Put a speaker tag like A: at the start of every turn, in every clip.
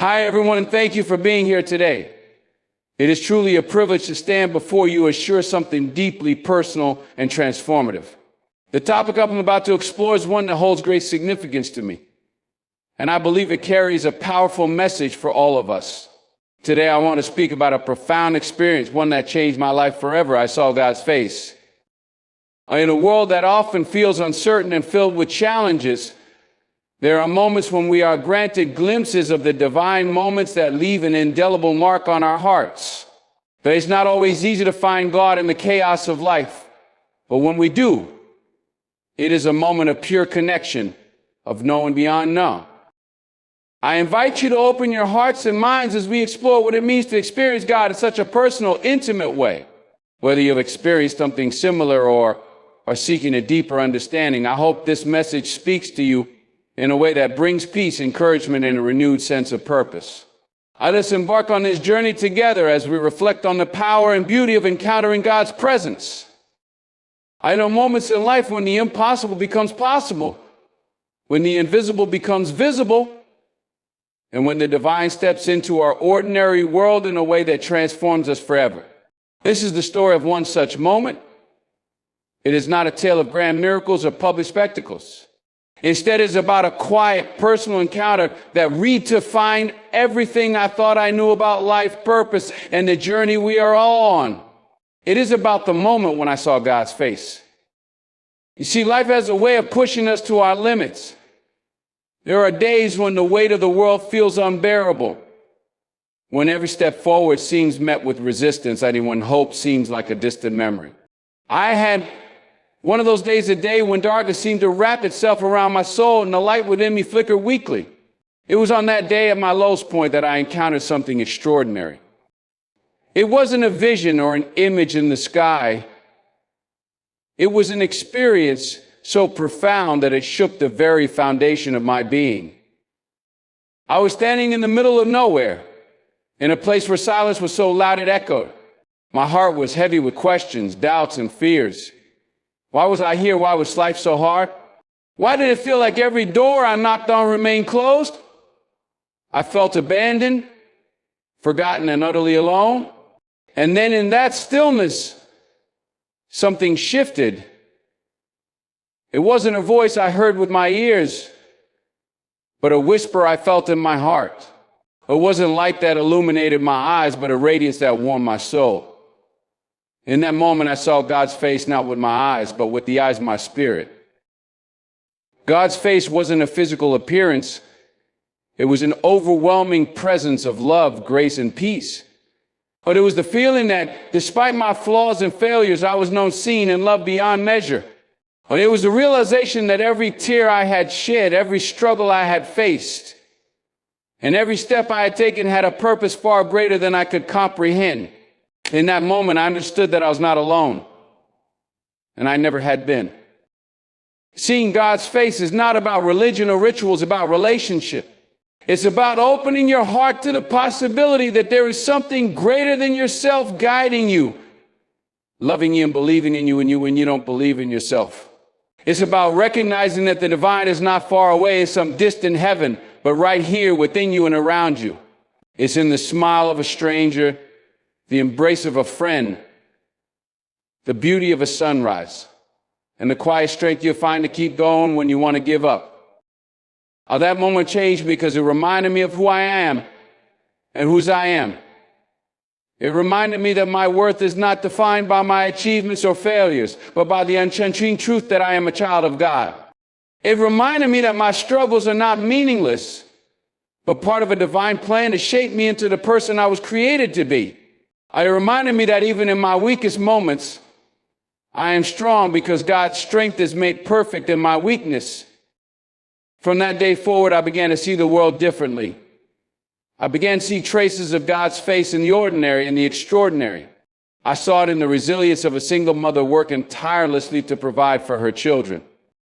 A: Hi, everyone, and thank you for being here today. It is truly a privilege to stand before you and share something deeply personal and transformative. The topic I'm about to explore is one that holds great significance to me, and I believe it carries a powerful message for all of us. Today, I want to speak about a profound experience, one that changed my life forever. I saw God's face. In a world that often feels uncertain and filled with challenges, there are moments when we are granted glimpses of the divine moments that leave an indelible mark on our hearts. But it's not always easy to find God in the chaos of life. But when we do, it is a moment of pure connection, of knowing beyond known. I invite you to open your hearts and minds as we explore what it means to experience God in such a personal, intimate way. Whether you've experienced something similar or are seeking a deeper understanding, I hope this message speaks to you in a way that brings peace, encouragement, and a renewed sense of purpose. Let us embark on this journey together as we reflect on the power and beauty of encountering God's presence. I know moments in life when the impossible becomes possible, when the invisible becomes visible, and when the divine steps into our ordinary world in a way that transforms us forever. This is the story of one such moment. It is not a tale of grand miracles or public spectacles. Instead, it's about a quiet, personal encounter that redefined everything I thought I knew about life, purpose, and the journey we are all on. It is about the moment when I saw God's face. You see, life has a way of pushing us to our limits. There are days when the weight of the world feels unbearable, when every step forward seems met with resistance, and when hope seems like a distant memory. I had one of those days a day when darkness seemed to wrap itself around my soul and the light within me flickered weakly. It was on that day at my lowest point that I encountered something extraordinary. It wasn't a vision or an image in the sky. It was an experience so profound that it shook the very foundation of my being. I was standing in the middle of nowhere, in a place where silence was so loud it echoed. My heart was heavy with questions, doubts, and fears. Why was I here? Why was life so hard? Why did it feel like every door I knocked on remained closed? I felt abandoned, forgotten, and utterly alone. And then in that stillness, something shifted. It wasn't a voice I heard with my ears, but a whisper I felt in my heart. It wasn't light that illuminated my eyes, but a radiance that warmed my soul. In that moment, I saw God's face not with my eyes, but with the eyes of my spirit. God's face wasn't a physical appearance. It was an overwhelming presence of love, grace, and peace. But it was the feeling that despite my flaws and failures, I was known, seen, and loved beyond measure. But it was the realization that every tear I had shed, every struggle I had faced, and every step I had taken had a purpose far greater than I could comprehend. In that moment, I understood that I was not alone, and I never had been. Seeing God's face is not about religion or rituals, it's about relationship. It's about opening your heart to the possibility that there is something greater than yourself guiding you, loving you and believing in you when you don't believe in yourself. It's about recognizing that the divine is not far away in some distant heaven, but right here within you and around you. It's in the smile of a stranger, the embrace of a friend, the beauty of a sunrise, and the quiet strength you'll find to keep going when you want to give up. That moment changed me because it reminded me of who I am and whose I am. It reminded me that my worth is not defined by my achievements or failures, but by the unchanging truth that I am a child of God. It reminded me that my struggles are not meaningless, but part of a divine plan to shape me into the person I was created to be. It reminded me that even in my weakest moments, I am strong because God's strength is made perfect in my weakness. From that day forward, I began to see the world differently. I began to see traces of God's face in the ordinary and the extraordinary. I saw it in the resilience of a single mother working tirelessly to provide for her children.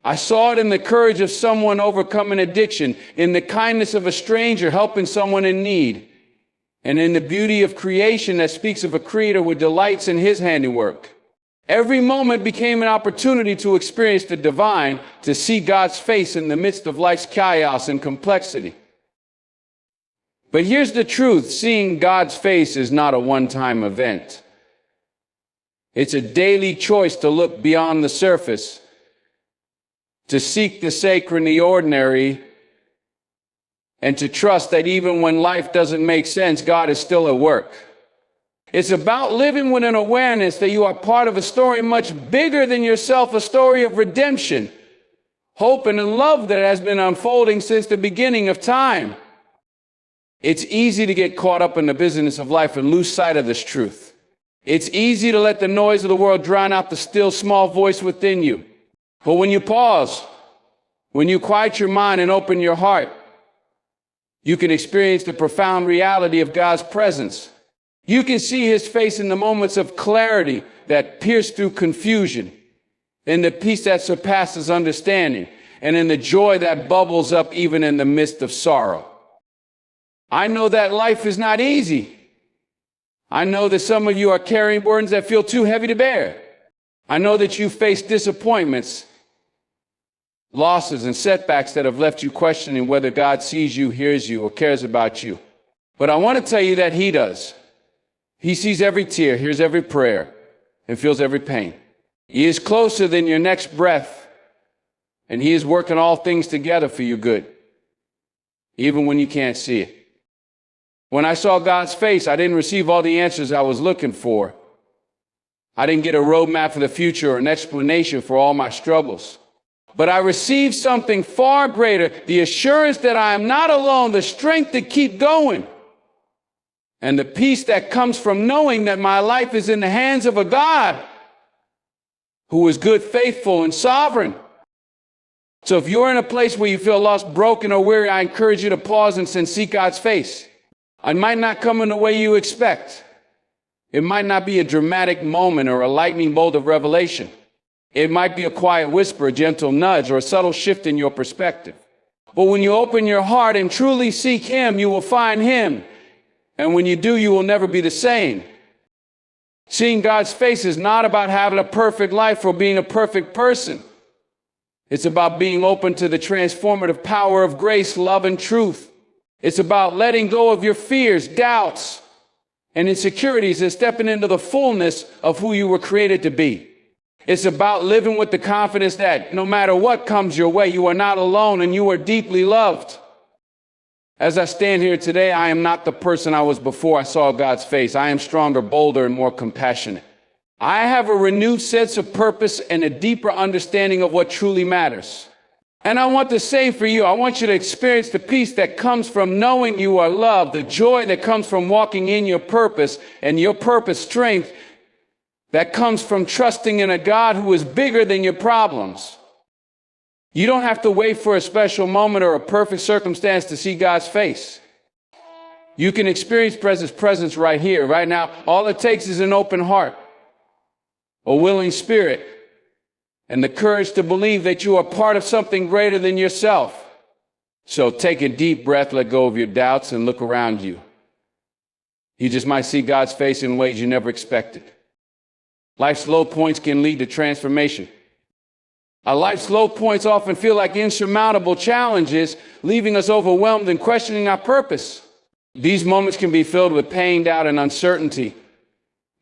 A: I saw it in the courage of someone overcoming addiction, in the kindness of a stranger helping someone in need, and in the beauty of creation that speaks of a creator who delights in his handiwork. Every moment became an opportunity to experience the divine, to see God's face in the midst of life's chaos and complexity. But here's the truth. Seeing God's face is not a one-time event. It's a daily choice to look beyond the surface, to seek the sacred in the ordinary, and to trust that even when life doesn't make sense, God is still at work. It's about living with an awareness that you are part of a story much bigger than yourself, a story of redemption, hope, and love that has been unfolding since the beginning of time. It's easy to get caught up in the business of life and lose sight of this truth. It's easy to let the noise of the world drown out the still small voice within you. But when you pause, when you quiet your mind and open your heart, you can experience the profound reality of God's presence. You can see his face in the moments of clarity that pierce through confusion, in the peace that surpasses understanding, and in the joy that bubbles up even in the midst of sorrow. I know that life is not easy. I know that some of you are carrying burdens that feel too heavy to bear. I know that you face disappointments, losses, and setbacks that have left you questioning whether God sees you, hears you, or cares about you. But I want to tell you that he does. He sees every tear, hears every prayer, and feels every pain. He is closer than your next breath, and he is working all things together for your good, even when you can't see it. When I saw God's face, I didn't receive all the answers I was looking for. I didn't get a roadmap for the future or an explanation for all my struggles. But I received something far greater, the assurance that I am not alone, the strength to keep going, and the peace that comes from knowing that my life is in the hands of a God who is good, faithful, and sovereign. So if you're in a place where you feel lost, broken, or weary, I encourage you to pause and seek God's face. It might not come in the way you expect. It might not be a dramatic moment or a lightning bolt of revelation. It might be a quiet whisper, a gentle nudge, or a subtle shift in your perspective. But when you open your heart and truly seek him, you will find him. And when you do, you will never be the same. Seeing God's face is not about having a perfect life or being a perfect person. It's about being open to the transformative power of grace, love, and truth. It's about letting go of your fears, doubts, and insecurities and stepping into the fullness of who you were created to be. It's about living with the confidence that no matter what comes your way, you are not alone and you are deeply loved. As I stand here today, I am not the person I was before I saw God's face. I am stronger, bolder, and more compassionate. I have a renewed sense of purpose and a deeper understanding of what truly matters. And I want the same for you. I want you to experience the peace that comes from knowing you are loved, the joy that comes from walking in your purpose, and your purpose strength that comes from trusting in a God who is bigger than your problems. You don't have to wait for a special moment or a perfect circumstance to see God's face. You can experience presence right here, right now. All it takes is an open heart, a willing spirit, and the courage to believe that you are part of something greater than yourself. So take a deep breath, let go of your doubts, and look around you. You just might see God's face in ways you never expected. Life's low points can lead to transformation. Our life's low points often feel like insurmountable challenges, leaving us overwhelmed and questioning our purpose. These moments can be filled with pain, doubt, and uncertainty,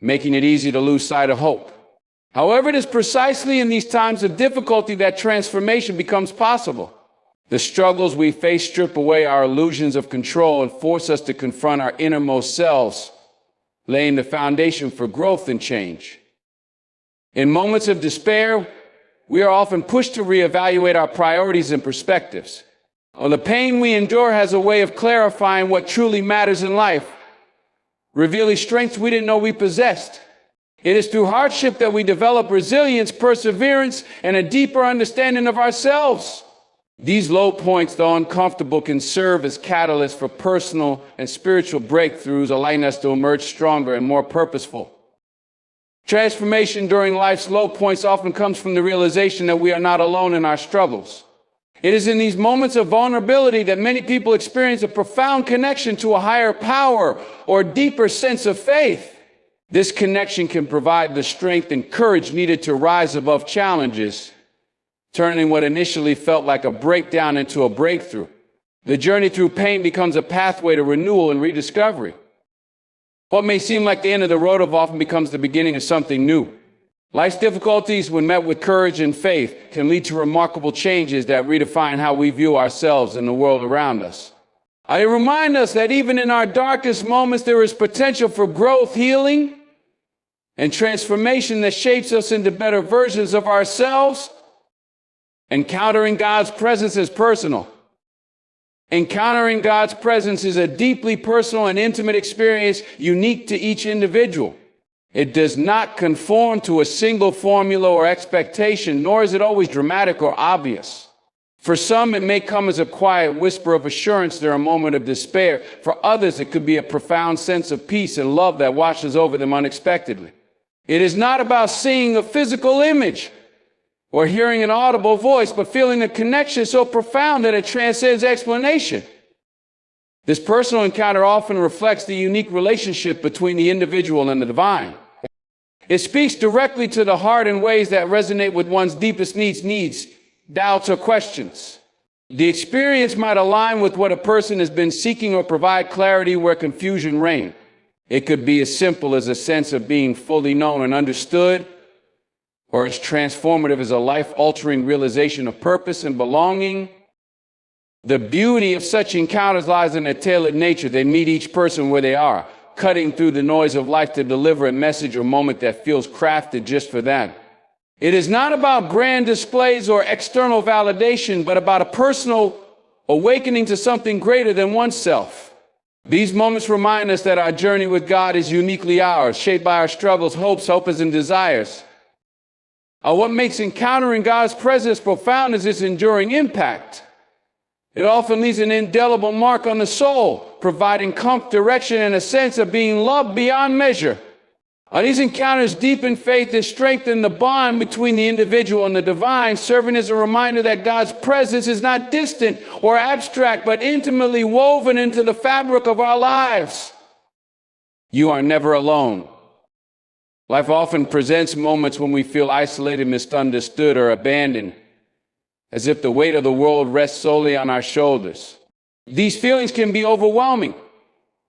A: making it easy to lose sight of hope. However, it is precisely in these times of difficulty that transformation becomes possible. The struggles we face strip away our illusions of control and force us to confront our innermost selves, laying the foundation for growth and change. In moments of despair, we are often pushed to reevaluate our priorities and perspectives. Well, the pain we endure has a way of clarifying what truly matters in life, revealing strengths we didn't know we possessed. It is through hardship that we develop resilience, perseverance, and a deeper understanding of ourselves. These low points, though uncomfortable, can serve as catalysts for personal and spiritual breakthroughs, allowing us to emerge stronger and more purposeful. Transformation during life's low points often comes from the realization that we are not alone in our struggles. It is in these moments of vulnerability that many people experience a profound connection to a higher power or deeper sense of faith. This connection can provide the strength and courage needed to rise above challenges, turning what initially felt like a breakdown into a breakthrough. The journey through pain becomes a pathway to renewal and rediscovery. What may seem like the end of the road often becomes the beginning of something new. Life's difficulties, when met with courage and faith, can lead to remarkable changes that redefine how we view ourselves and the world around us. I remind us that even in our darkest moments, there is potential for growth, healing, and transformation that shapes us into better versions of ourselves. Encountering God's presence is personal. Encountering God's presence is a deeply personal and intimate experience unique to each individual. It does not conform to a single formula or expectation, nor is it always dramatic or obvious. For some, it may come as a quiet whisper of assurance during a moment of despair. For others, it could be a profound sense of peace and love that washes over them unexpectedly. It is not about seeing a physical image or hearing an audible voice, but feeling a connection so profound that it transcends explanation. This personal encounter often reflects the unique relationship between the individual and the divine. It speaks directly to the heart in ways that resonate with one's deepest needs, doubts, or questions. The experience might align with what a person has been seeking or provide clarity where confusion reigns. It could be as simple as a sense of being fully known and understood, or as transformative as a life-altering realization of purpose and belonging. The beauty of such encounters lies in their tailored nature. They meet each person where they are, cutting through the noise of life to deliver a message or moment that feels crafted just for them. It is not about grand displays or external validation, but about a personal awakening to something greater than oneself. These moments remind us that our journey with God is uniquely ours, shaped by our struggles, hopes, and desires. What makes encountering God's presence profound is its enduring impact. It often leaves an indelible mark on the soul, providing comfort, direction, and a sense of being loved beyond measure. These encounters deepen faith and strengthen the bond between the individual and the divine, serving as a reminder that God's presence is not distant or abstract, but intimately woven into the fabric of our lives. You are never alone. Life often presents moments when we feel isolated, misunderstood, or abandoned, as if the weight of the world rests solely on our shoulders. These feelings can be overwhelming,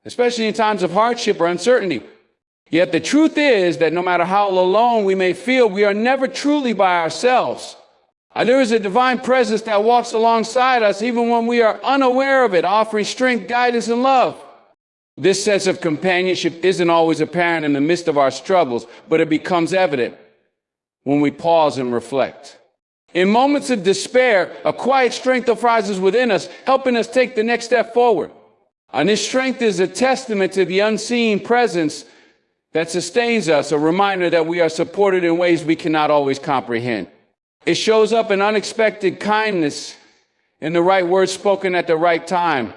A: especially in times of hardship or uncertainty. Yet the truth is that no matter how alone we may feel, we are never truly by ourselves. There is a divine presence that walks alongside us even when we are unaware of it, offering strength, guidance, and love. This sense of companionship isn't always apparent in the midst of our struggles, but it becomes evident when we pause and reflect. In moments of despair, a quiet strength arises within us, helping us take the next step forward. And this strength is a testament to the unseen presence that sustains us, a reminder that we are supported in ways we cannot always comprehend. It shows up in unexpected kindness, in the right words spoken at the right time,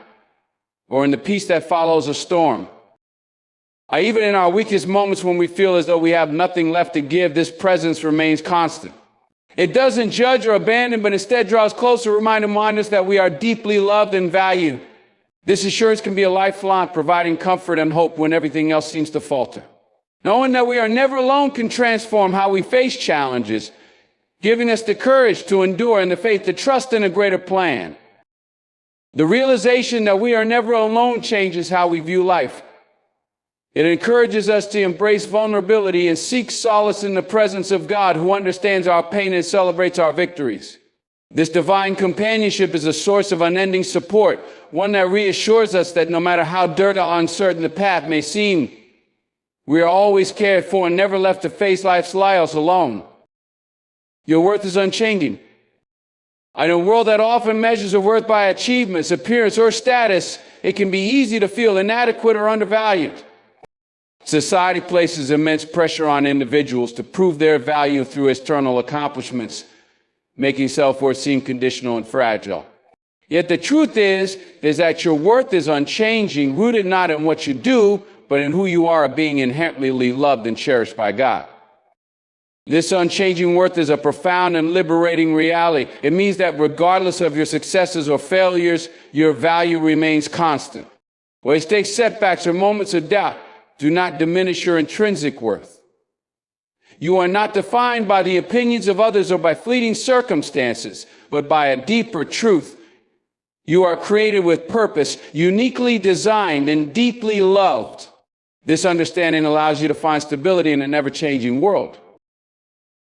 A: or in the peace that follows a storm. Even in our weakest moments when we feel as though we have nothing left to give, this presence remains constant. It doesn't judge or abandon, but instead draws closer, reminding us that we are deeply loved and valued. This assurance can be a lifeline, providing comfort and hope when everything else seems to falter. Knowing that we are never alone can transform how we face challenges, giving us the courage to endure and the faith to trust in a greater plan. The realization that we are never alone changes how we view life. It encourages us to embrace vulnerability and seek solace in the presence of God, who understands our pain and celebrates our victories. This divine companionship is a source of unending support, one that reassures us that no matter how dirty or uncertain the path may seem, we are always cared for and never left to face life's trials alone. Your worth is unchanging. In a world that often measures our worth by achievements, appearance, or status, it can be easy to feel inadequate or undervalued. Society places immense pressure on individuals to prove their value through external accomplishments, making self-worth seem conditional and fragile. Yet the truth is that your worth is unchanging, rooted not in what you do, but in who you are, being inherently loved and cherished by God. This unchanging worth is a profound and liberating reality. It means that regardless of your successes or failures, your value remains constant. Mistakes, setbacks, or moments of doubt do not diminish your intrinsic worth. You are not defined by the opinions of others or by fleeting circumstances, but by a deeper truth. You are created with purpose, uniquely designed and deeply loved. This understanding allows you to find stability in a never-changing world.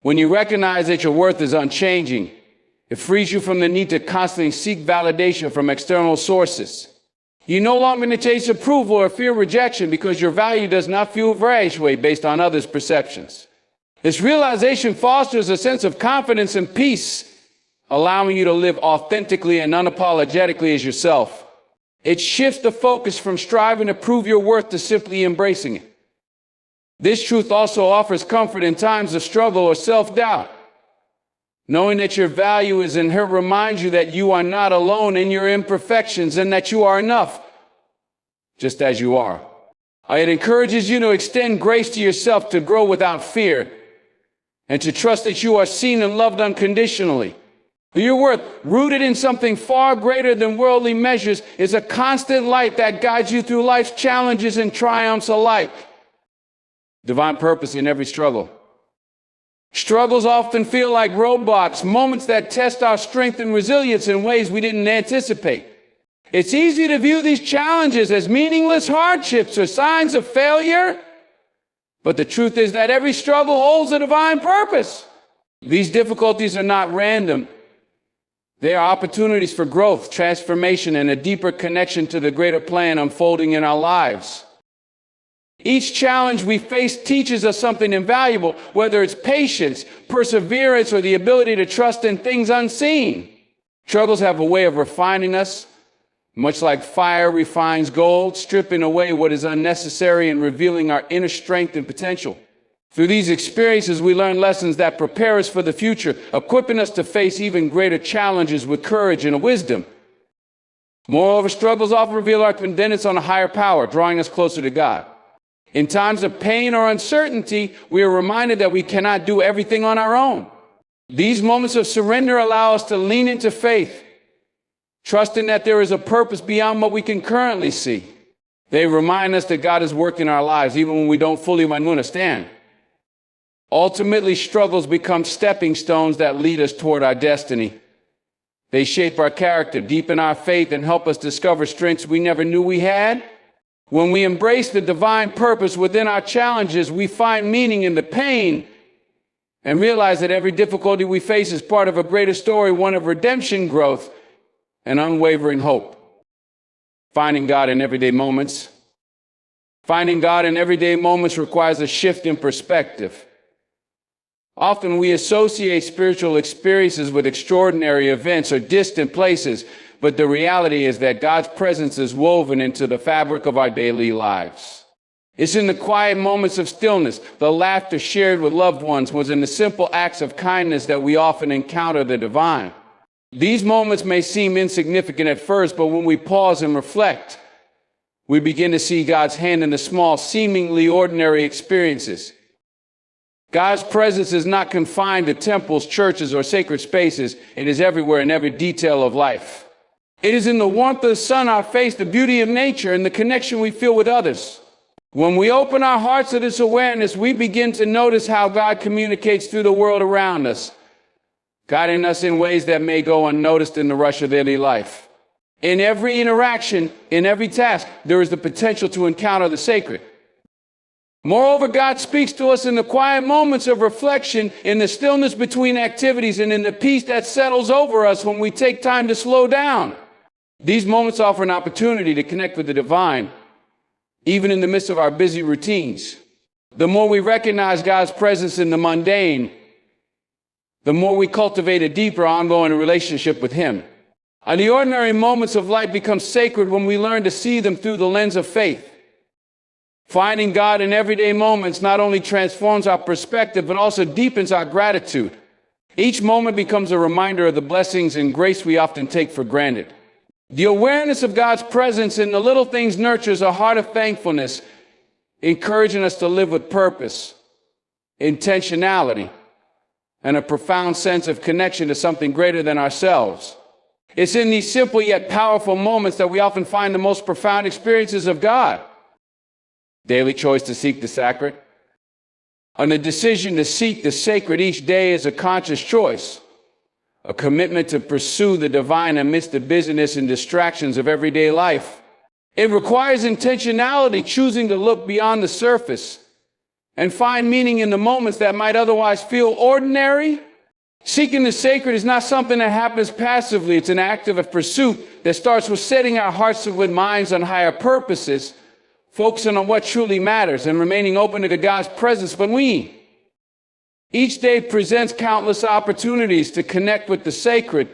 A: When you recognize that your worth is unchanging, it frees you from the need to constantly seek validation from external sources. You no longer need to chase approval or fear rejection because your value does not fluctuate based on others' perceptions. This realization fosters a sense of confidence and peace, allowing you to live authentically and unapologetically as yourself. It shifts the focus from striving to prove your worth to simply embracing it. This truth also offers comfort in times of struggle or self-doubt. Knowing that your value is inherent reminds you that you are not alone in your imperfections and that you are enough, just as you are. It encourages you to extend grace to yourself, to grow without fear, and to trust that you are seen and loved unconditionally. Your worth, rooted in something far greater than worldly measures, is a constant light that guides you through life's challenges and triumphs alike. Divine purpose in every struggle. Struggles often feel like roadblocks, moments that test our strength and resilience in ways we didn't anticipate. It's easy to view these challenges as meaningless hardships or signs of failure, but the truth is that every struggle holds a divine purpose. These difficulties are not random. They are opportunities for growth, transformation, and a deeper connection to the greater plan unfolding in our lives. Each challenge we face teaches us something invaluable, whether it's patience, perseverance, or the ability to trust in things unseen. Struggles have a way of refining us, much like fire refines gold, stripping away what is unnecessary and revealing our inner strength and potential. Through these experiences, we learn lessons that prepare us for the future, equipping us to face even greater challenges with courage and wisdom. Moreover, struggles often reveal our dependence on a higher power, drawing us closer to God. In times of pain or uncertainty, we are reminded that we cannot do everything on our own. These moments of surrender allow us to lean into faith, trusting that there is a purpose beyond what we can currently see. They remind us that God is working our lives, even when we don't fully understand. Ultimately, struggles become stepping stones that lead us toward our destiny. They shape our character, deepen our faith, and help us discover strengths we never knew we had. When we embrace the divine purpose within our challenges, we find meaning in the pain and realize that every difficulty we face is part of a greater story, one of redemption, growth, and unwavering hope. Finding God in everyday moments. Finding God in everyday moments requires a shift in perspective. Often we associate spiritual experiences with extraordinary events or distant places, but the reality is that God's presence is woven into the fabric of our daily lives. It's in the quiet moments of stillness, the laughter shared with loved ones, was in the simple acts of kindness that we often encounter the divine. These moments may seem insignificant at first, but when we pause and reflect, we begin to see God's hand in the small, seemingly ordinary experiences. God's presence is not confined to temples, churches, or sacred spaces. It is everywhere in every detail of life. It is in the warmth of the sun, our face, the beauty of nature, and the connection we feel with others. When we open our hearts to this awareness, we begin to notice how God communicates through the world around us, guiding us in ways that may go unnoticed in the rush of daily life. In every interaction, in every task, there is the potential to encounter the sacred. Moreover, God speaks to us in the quiet moments of reflection, in the stillness between activities, and in the peace that settles over us when we take time to slow down. These moments offer an opportunity to connect with the divine, even in the midst of our busy routines. The more we recognize God's presence in the mundane, the more we cultivate a deeper, ongoing relationship with Him. And the ordinary moments of life become sacred when we learn to see them through the lens of faith. Finding God in everyday moments not only transforms our perspective, but also deepens our gratitude. Each moment becomes a reminder of the blessings and grace we often take for granted. The awareness of God's presence in the little things nurtures a heart of thankfulness, encouraging us to live with purpose, intentionality, and a profound sense of connection to something greater than ourselves. It's in these simple yet powerful moments that we often find the most profound experiences of God. Daily choice to seek the sacred. And the decision to seek the sacred each day is a conscious choice, a commitment to pursue the divine amidst the busyness and distractions of everyday life. It requires intentionality, choosing to look beyond the surface and find meaning in the moments that might otherwise feel ordinary. Seeking the sacred is not something that happens passively. It's an active pursuit that starts with setting our hearts and minds on higher purposes, focusing on what truly matters and remaining open to God's presence. But each day presents countless opportunities to connect with the sacred,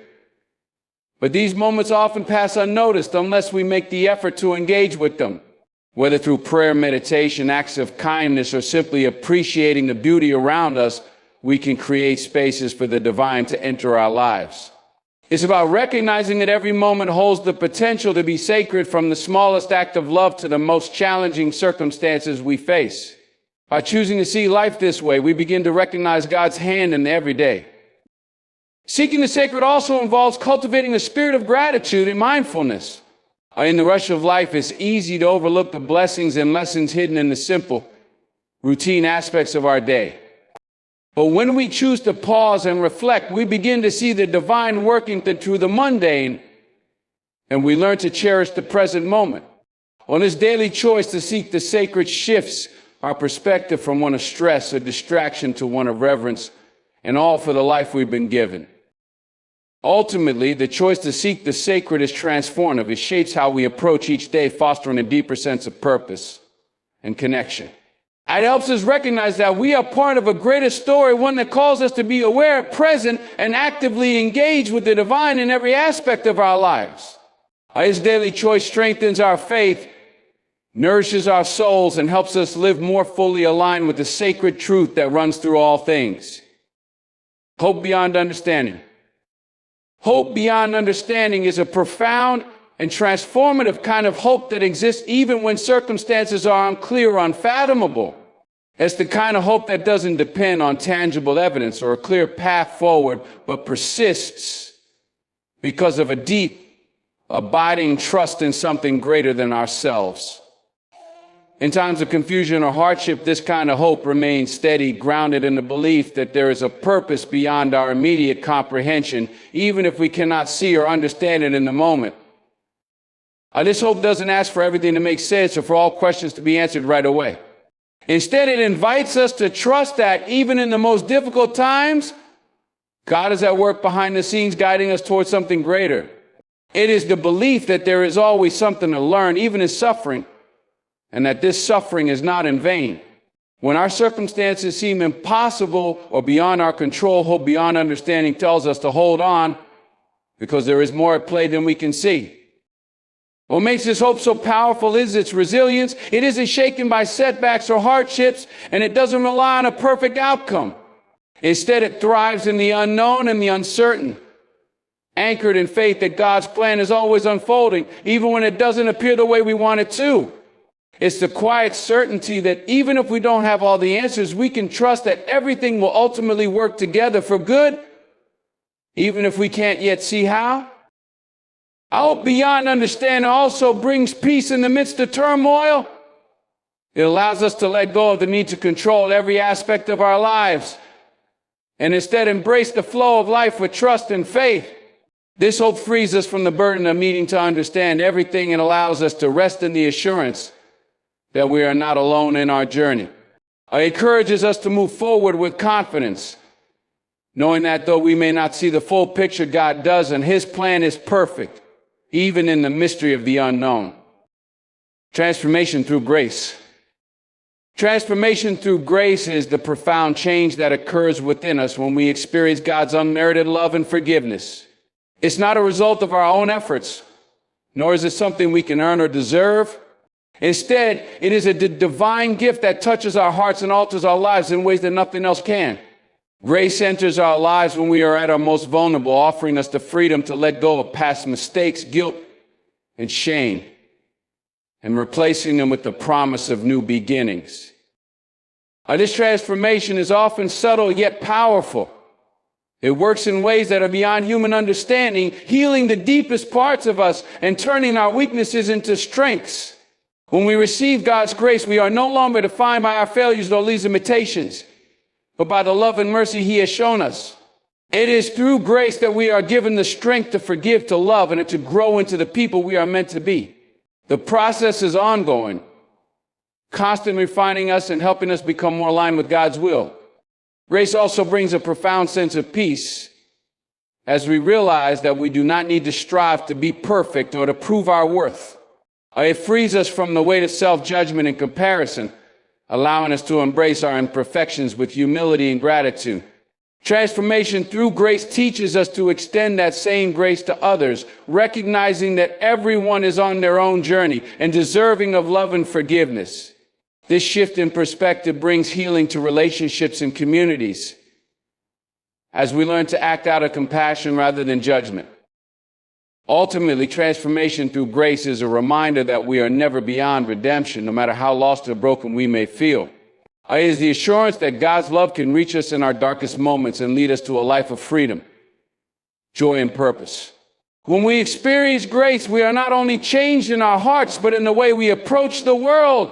A: but these moments often pass unnoticed unless we make the effort to engage with them. Whether through prayer, meditation, acts of kindness, or simply appreciating the beauty around us, we can create spaces for the divine to enter our lives. It's about recognizing that every moment holds the potential to be sacred, from the smallest act of love to the most challenging circumstances we face. By choosing to see life this way, we begin to recognize God's hand in the everyday. Seeking the sacred also involves cultivating a spirit of gratitude and mindfulness. In the rush of life, it's easy to overlook the blessings and lessons hidden in the simple, routine aspects of our day. But when we choose to pause and reflect, we begin to see the divine working through the mundane, and we learn to cherish the present moment. On this daily choice to seek the sacred shifts our perspective from one of stress or distraction to one of reverence, and all for the life we've been given. Ultimately, the choice to seek the sacred is transformative. It shapes how we approach each day, fostering a deeper sense of purpose and connection. It helps us recognize that we are part of a greater story, one that calls us to be aware, present, and actively engaged with the divine in every aspect of our lives. This daily choice strengthens our faith, nourishes our souls, and helps us live more fully aligned with the sacred truth that runs through all things. Hope beyond understanding. Hope beyond understanding is a profound and transformative kind of hope that exists even when circumstances are unclear or unfathomable. It's the kind of hope that doesn't depend on tangible evidence or a clear path forward, but persists because of a deep, abiding trust in something greater than ourselves. In times of confusion or hardship, this kind of hope remains steady, grounded in the belief that there is a purpose beyond our immediate comprehension, even if we cannot see or understand it in the moment. This hope doesn't ask for everything to make sense or for all questions to be answered right away. Instead, it invites us to trust that even in the most difficult times, God is at work behind the scenes, guiding us towards something greater. It is the belief that there is always something to learn, even in suffering, and that this suffering is not in vain. When our circumstances seem impossible or beyond our control, hope beyond understanding tells us to hold on, because there is more at play than we can see. What makes this hope so powerful is its resilience. It isn't shaken by setbacks or hardships, and it doesn't rely on a perfect outcome. Instead, it thrives in the unknown and the uncertain, anchored in faith that God's plan is always unfolding, even when it doesn't appear the way we want it to. It's the quiet certainty that even if we don't have all the answers, we can trust that everything will ultimately work together for good, even if we can't yet see how. Hope beyond understanding also brings peace in the midst of turmoil. It allows us to let go of the need to control every aspect of our lives and instead embrace the flow of life with trust and faith. This hope frees us from the burden of needing to understand everything and allows us to rest in the assurance that we are not alone in our journey. It encourages us to move forward with confidence, knowing that though we may not see the full picture, God does, and His plan is perfect, even in the mystery of the unknown. Transformation through grace. Transformation through grace is the profound change that occurs within us when we experience God's unmerited love and forgiveness. It's not a result of our own efforts, nor is it something we can earn or deserve. Instead, it is a divine gift that touches our hearts and alters our lives in ways that nothing else can. Grace enters our lives when we are at our most vulnerable, offering us the freedom to let go of past mistakes, guilt, and shame, and replacing them with the promise of new beginnings. This transformation is often subtle yet powerful. It works in ways that are beyond human understanding, healing the deepest parts of us and turning our weaknesses into strengths. When we receive God's grace, we are no longer defined by our failures or these limitations, but by the love and mercy He has shown us. It is through grace that we are given the strength to forgive, to love, and to grow into the people we are meant to be. The process is ongoing, constantly refining us and helping us become more aligned with God's will. Grace also brings a profound sense of peace as we realize that we do not need to strive to be perfect or to prove our worth. It frees us from the weight of self-judgment and comparison, allowing us to embrace our imperfections with humility and gratitude. Transformation through grace teaches us to extend that same grace to others, recognizing that everyone is on their own journey and deserving of love and forgiveness. This shift in perspective brings healing to relationships and communities as we learn to act out of compassion rather than judgment. Ultimately, transformation through grace is a reminder that we are never beyond redemption, no matter how lost or broken we may feel. It is the assurance that God's love can reach us in our darkest moments and lead us to a life of freedom, joy, and purpose. When we experience grace, we are not only changed in our hearts, but in the way we approach the world,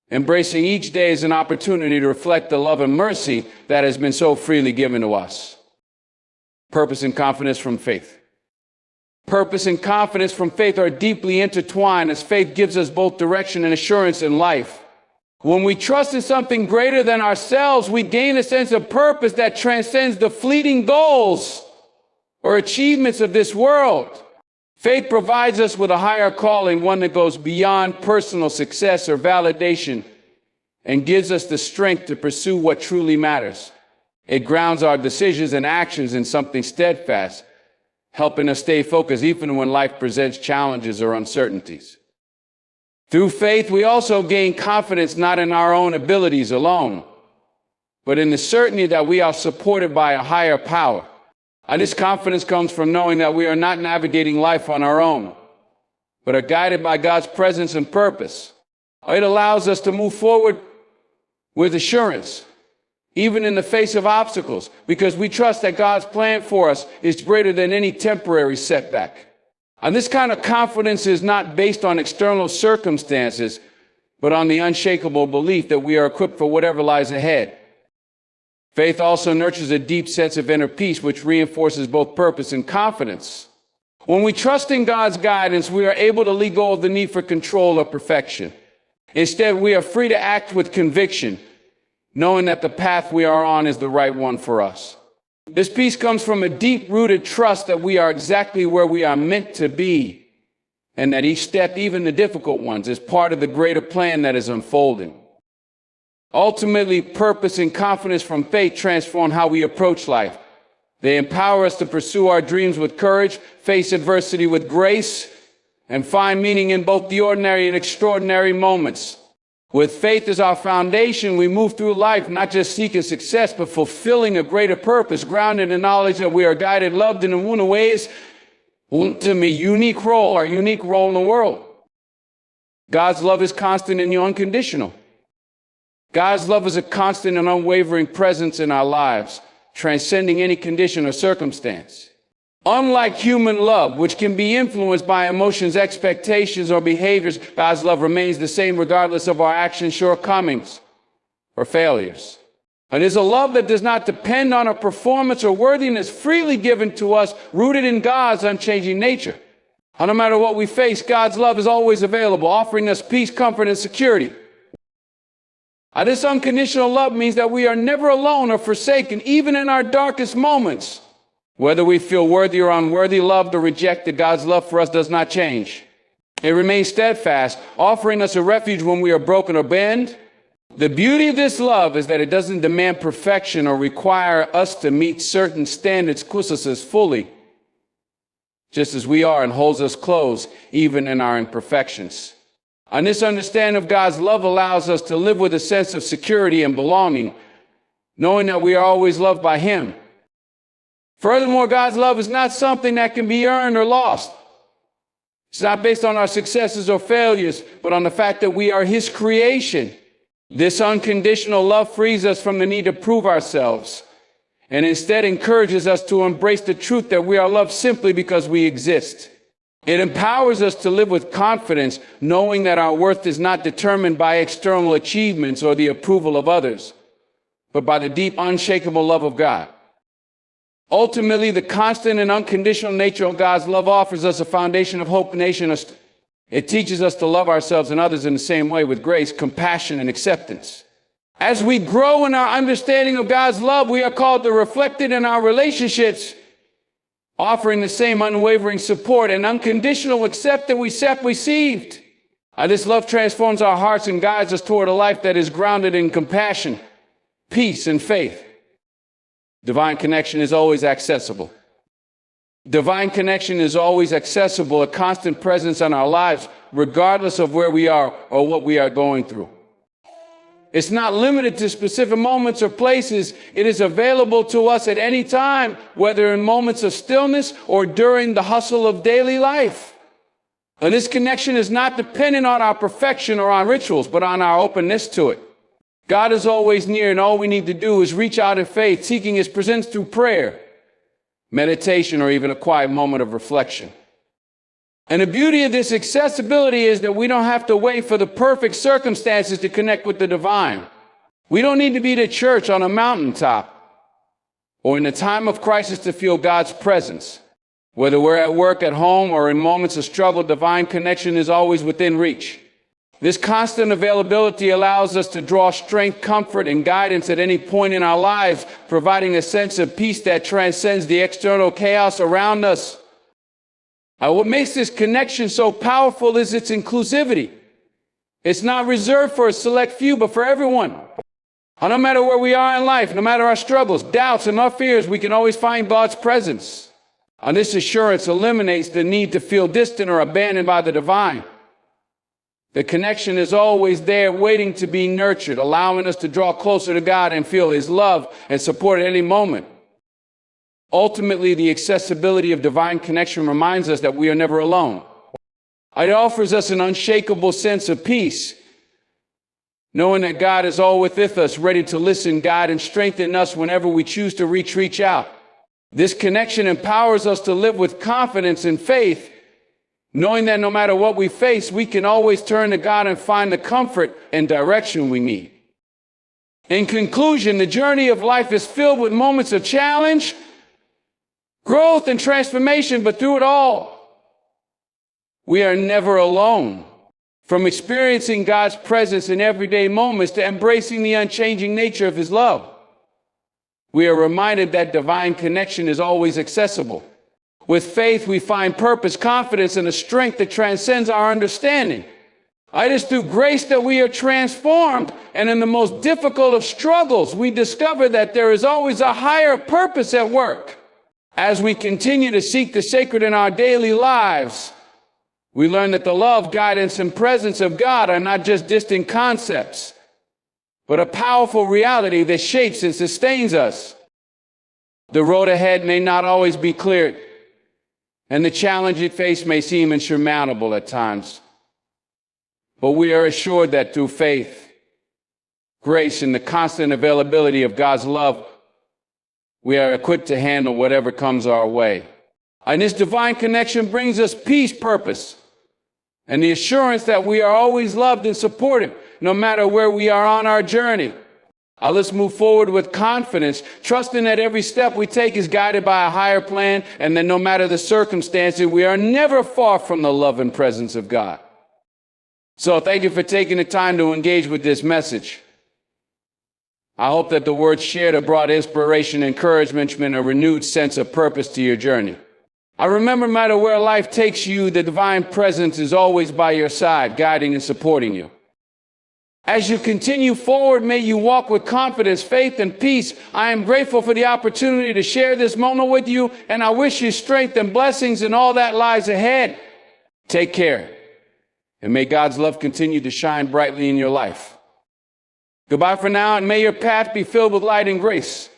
A: embracing each day as an opportunity to reflect the love and mercy that has been so freely given to us. Purpose and confidence from faith. Purpose and confidence from faith are deeply intertwined, as faith gives us both direction and assurance in life. When we trust in something greater than ourselves, we gain a sense of purpose that transcends the fleeting goals or achievements of this world. Faith provides us with a higher calling, one that goes beyond personal success or validation, and gives us the strength to pursue what truly matters. It grounds our decisions and actions in something steadfast, helping us stay focused even when life presents challenges or uncertainties. Through faith, we also gain confidence not in our own abilities alone, but in the certainty that we are supported by a higher power. And this confidence comes from knowing that we are not navigating life on our own, but are guided by God's presence and purpose. It allows us to move forward with assurance, even in the face of obstacles, because we trust that God's plan for us is greater than any temporary setback. And this kind of confidence is not based on external circumstances, but on the unshakable belief that we are equipped for whatever lies ahead. Faith also nurtures a deep sense of inner peace, which reinforces both purpose and confidence. When we trust in God's guidance, we are able to let go of the need for control or perfection. Instead, we are free to act with conviction, knowing that the path we are on is the right one for us. This peace comes from a deep-rooted trust that we are exactly where we are meant to be, and that each step, even the difficult ones, is part of the greater plan that is unfolding. Ultimately, purpose and confidence from faith transform how we approach life. They empower us to pursue our dreams with courage, face adversity with grace, and find meaning in both the ordinary and extraordinary moments. With faith as our foundation, we move through life not just seeking success, but fulfilling a greater purpose, grounded in knowledge that we are guided, loved, and in one ways, ultimately unique role in the world. God's love is constant and unconditional. God's love is a constant and unwavering presence in our lives, transcending any condition or circumstance. Unlike human love, which can be influenced by emotions, expectations, or behaviors, God's love remains the same regardless of our actions, shortcomings, or failures. It is a love that does not depend on our performance or worthiness, freely given to us, rooted in God's unchanging nature. No matter what we face, God's love is always available, offering us peace, comfort, and security. This unconditional love means that we are never alone or forsaken, even in our darkest moments. Whether we feel worthy or unworthy, loved or rejected, God's love for us does not change. It remains steadfast, offering us a refuge when we are broken or bent. The beauty of this love is that it doesn't demand perfection or require us to meet certain standards, accepts us fully, just as we are, and holds us close, even in our imperfections. And this understanding of God's love allows us to live with a sense of security and belonging, knowing that we are always loved by Him. Furthermore, God's love is not something that can be earned or lost. It's not based on our successes or failures, but on the fact that we are His creation. This unconditional love frees us from the need to prove ourselves, and instead encourages us to embrace the truth that we are loved simply because we exist. It empowers us to live with confidence, knowing that our worth is not determined by external achievements or the approval of others, but by the deep, unshakable love of God. Ultimately, the constant and unconditional nature of God's love offers us a foundation of hope and nation. It teaches us to love ourselves and others in the same way with grace, compassion, and acceptance. As we grow in our understanding of God's love, we are called to reflect it in our relationships, offering the same unwavering support and unconditional acceptance we received. This love transforms our hearts and guides us toward a life that is grounded in compassion, peace, and faith. Divine connection is always accessible. Divine connection is always accessible, a constant presence in our lives, regardless of where we are or what we are going through. It's not limited to specific moments or places. It is available to us at any time, whether in moments of stillness or during the hustle of daily life. And this connection is not dependent on our perfection or on rituals, but on our openness to it. God is always near, and all we need to do is reach out in faith, seeking His presence through prayer, meditation, or even a quiet moment of reflection. And the beauty of this accessibility is that we don't have to wait for the perfect circumstances to connect with the divine. We don't need to be at church on a mountaintop or in the time of crisis to feel God's presence. Whether we're at work, at home, or in moments of struggle, divine connection is always within reach. This constant availability allows us to draw strength, comfort, and guidance at any point in our lives, providing a sense of peace that transcends the external chaos around us. What makes this connection so powerful is its inclusivity. It's not reserved for a select few, but for everyone. No matter where we are in life, no matter our struggles, doubts, and our fears, we can always find God's presence. This assurance eliminates the need to feel distant or abandoned by the divine. The connection is always there, waiting to be nurtured, allowing us to draw closer to God and feel His love and support at any moment. Ultimately, the accessibility of divine connection reminds us that we are never alone. It offers us an unshakable sense of peace, knowing that God is always with us, ready to listen, guide, and strengthen us whenever we choose to reach out. This connection empowers us to live with confidence and faith, knowing that no matter what we face, we can always turn to God and find the comfort and direction we need. In conclusion, the journey of life is filled with moments of challenge, growth, and transformation, but through it all, we are never alone. From experiencing God's presence in everyday moments to embracing the unchanging nature of His love, we are reminded that divine connection is always accessible. With faith, we find purpose, confidence, and a strength that transcends our understanding. It is through grace that we are transformed, and in the most difficult of struggles, we discover that there is always a higher purpose at work. As we continue to seek the sacred in our daily lives, we learn that the love, guidance, and presence of God are not just distant concepts, but a powerful reality that shapes and sustains us. The road ahead may not always be clear, and the challenge it faces may seem insurmountable at times. But we are assured that through faith, grace, and the constant availability of God's love, we are equipped to handle whatever comes our way. And this divine connection brings us peace, purpose, and the assurance that we are always loved and supported, no matter where we are on our journey. Let's move forward with confidence, trusting that every step we take is guided by a higher plan, and that no matter the circumstances, we are never far from the love and presence of God. So thank you for taking the time to engage with this message. I hope that the words shared have brought inspiration, encouragement, and a renewed sense of purpose to your journey. Remember, no matter where life takes you, the divine presence is always by your side, guiding and supporting you. As you continue forward, may you walk with confidence, faith, and peace. I am grateful for the opportunity to share this moment with you, and I wish you strength and blessings in all that lies ahead. Take care, and may God's love continue to shine brightly in your life. Goodbye for now, and may your path be filled with light and grace.